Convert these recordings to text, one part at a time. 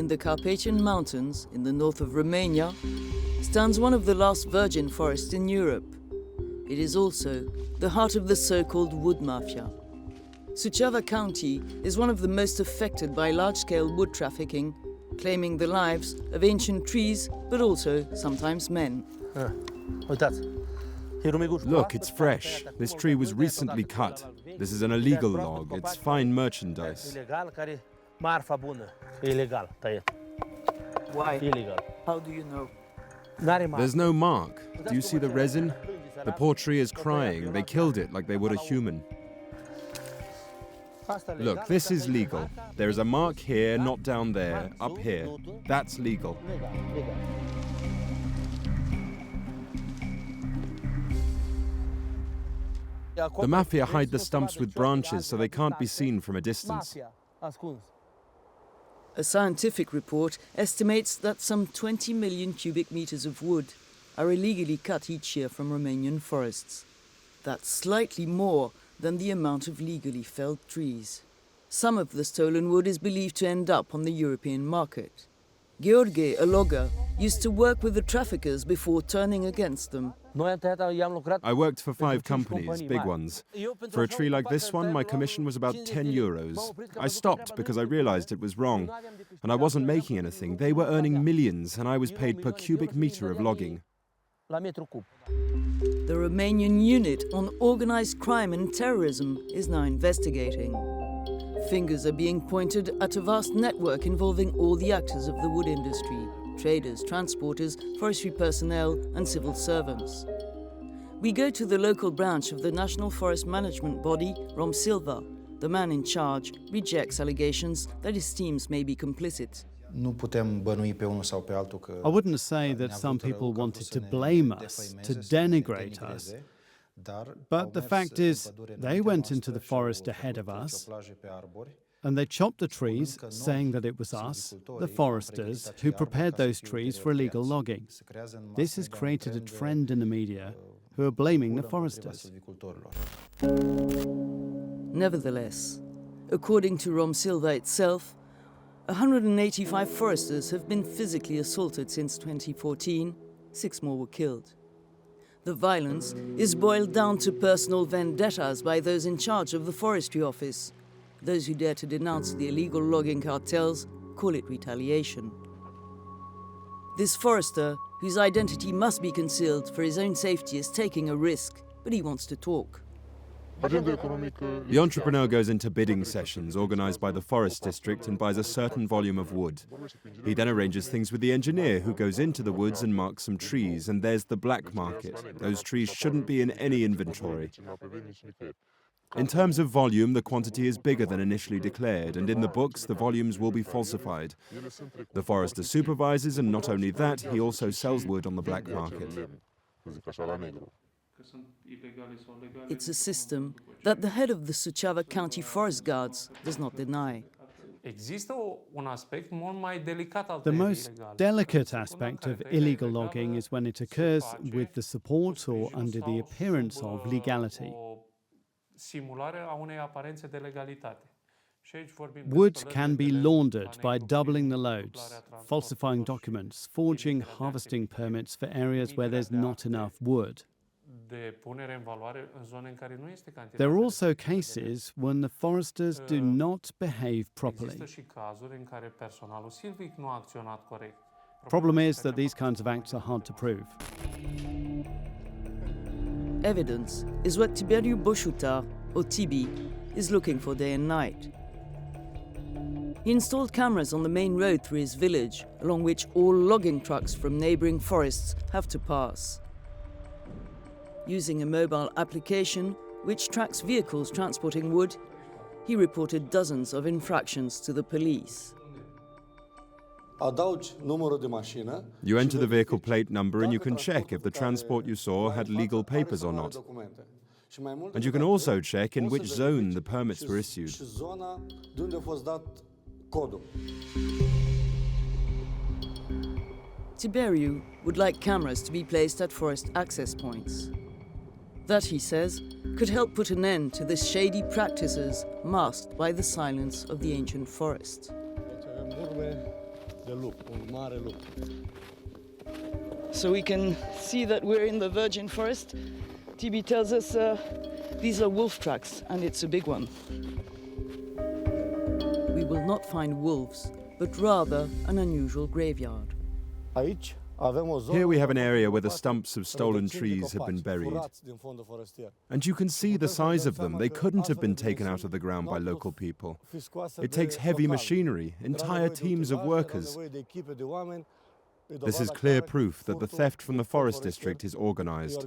the Carpathian Mountains, in the north of Romania, stands one of the last virgin forests in Europe. It is also the heart of the so-called wood mafia. Suceava County is one of the most affected by large-scale wood trafficking, claiming the lives of ancient trees, but also sometimes men. Look, it's fresh. This tree was recently cut. This is an illegal log. It's fine merchandise. Why? How do you know? There's no mark. Do you see the resin? The poor tree is crying. They killed it like they would a human. Look, this is legal. There is a mark here, not down there, up here. That's legal. The mafia hide the stumps with branches so they can't be seen from a distance. A scientific report estimates that some 20 million cubic meters of wood are illegally cut each year from Romanian forests. That's slightly more than the amount of legally felled trees. Some of the stolen wood is believed to end up on the European market. Gheorghe, a logger, used to work with the traffickers before turning against them. I worked for 5 companies, big ones. For a tree like this one, my commission was about 10 euros. I stopped because I realized it was wrong. And I wasn't making anything. They were earning millions, and I was paid per cubic meter of logging. The Romanian unit on organized crime and terrorism is now investigating. Fingers are being pointed at a vast network involving all the actors of the wood industry: traders, transporters, forestry personnel, and civil servants. We go to the local branch of the National Forest Management Body, Rom Silva. The man in charge rejects allegations that his teams may be complicit. I wouldn't say that some people wanted to blame us, to denigrate us. But the fact is, they went into the forest ahead of us, and they chopped the trees, saying that it was us, the foresters, who prepared those trees for illegal logging. This has created a trend in the media, who are blaming the foresters. Nevertheless, according to Rom Silva itself, 185 foresters have been physically assaulted since 2014. 6 more were killed. The violence is boiled down to personal vendettas by those in charge of the forestry office. Those who dare to denounce the illegal logging cartels call it retaliation. This forester, whose identity must be concealed for his own safety, is taking a risk, but he wants to talk. The entrepreneur goes into bidding sessions organized by the forest district and buys a certain volume of wood. He then arranges things with the engineer, who goes into the woods and marks some trees, and there's the black market. Those trees shouldn't be in any inventory. In terms of volume, the quantity is bigger than initially declared, and in the books, the volumes will be falsified. The forester supervises, and not only that, he also sells wood on the black market. It's a system that the head of the Suceava County Forest Guards does not deny. The most delicate aspect of illegal logging is when it occurs with the support or under the appearance of legality. Wood can be laundered by doubling the loads, falsifying documents, forging harvesting permits for areas where there's not enough wood. There are also cases when the foresters do not behave properly. Problem is that these kinds of acts are hard to prove. Evidence is what Tiberiu Boșutar, or Tibi, is looking for day and night. He installed cameras on the main road through his village, along which all logging trucks from neighboring forests have to pass. Using a mobile application which tracks vehicles transporting wood, he reported dozens of infractions to the police. You enter the vehicle plate number and you can check if the transport you saw had legal papers or not. And you can also check in which zone the permits were issued. Tiberiu would like cameras to be placed at forest access points. That, he says, could help put an end to the shady practices masked by the silence of the ancient forest. So we can see that we're in the virgin forest. TB tells us these are wolf tracks, and it's a big one. We will not find wolves, but rather an unusual graveyard. Here we have an area where the stumps of stolen trees have been buried. And you can see the size of them. They couldn't have been taken out of the ground by local people. It takes heavy machinery, entire teams of workers. This is clear proof that the theft from the forest district is organized.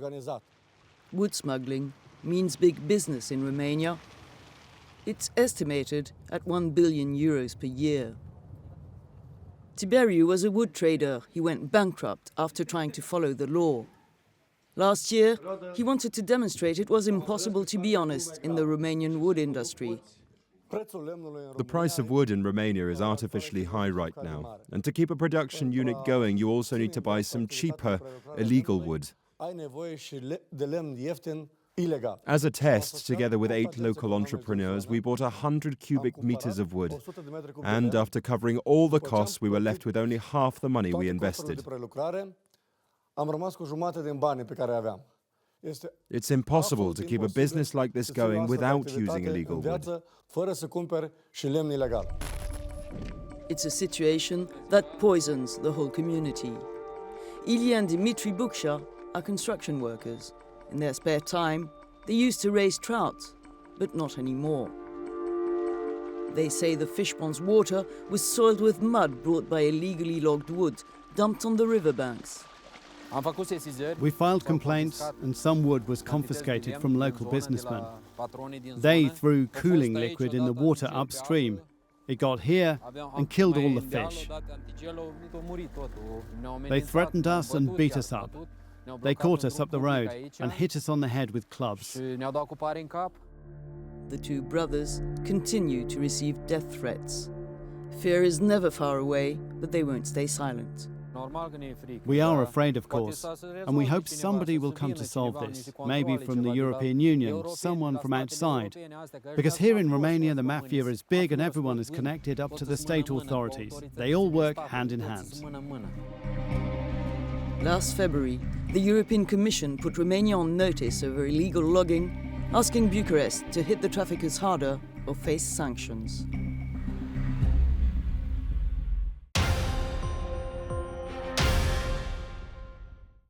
Wood smuggling means big business in Romania. It's estimated at €1 billion per year. Tiberiu was a wood trader. He went bankrupt after trying to follow the law. Last year, he wanted to demonstrate it was impossible to be honest in the Romanian wood industry. The price of wood in Romania is artificially high right now. And to keep a production unit going, you also need to buy some cheaper, illegal wood. As a test, together with 8 local entrepreneurs, we bought 100 cubic meters of wood. And after covering all the costs, we were left with only half the money we invested. It's impossible to keep a business like this going without using illegal wood. It's a situation that poisons the whole community. Ilya and Dimitri Buksha are construction workers. In their spare time, they used to raise trout, but not anymore. They say the fish pond's water was soiled with mud brought by illegally logged wood, dumped on the riverbanks. We filed complaints and some wood was confiscated from local businessmen. They threw cooling liquid in the water upstream. It got here and killed all the fish. They threatened us and beat us up. They caught us up the road and hit us on the head with clubs. The 2 brothers continue to receive death threats. Fear is never far away, but they won't stay silent. We are afraid, of course, and we hope somebody will come to solve this, maybe from the European Union, someone from outside. Because here in Romania, the mafia is big and everyone is connected up to the state authorities. They all work hand in hand. Last February, the European Commission put Romania on notice over illegal logging, asking Bucharest to hit the traffickers harder or face sanctions.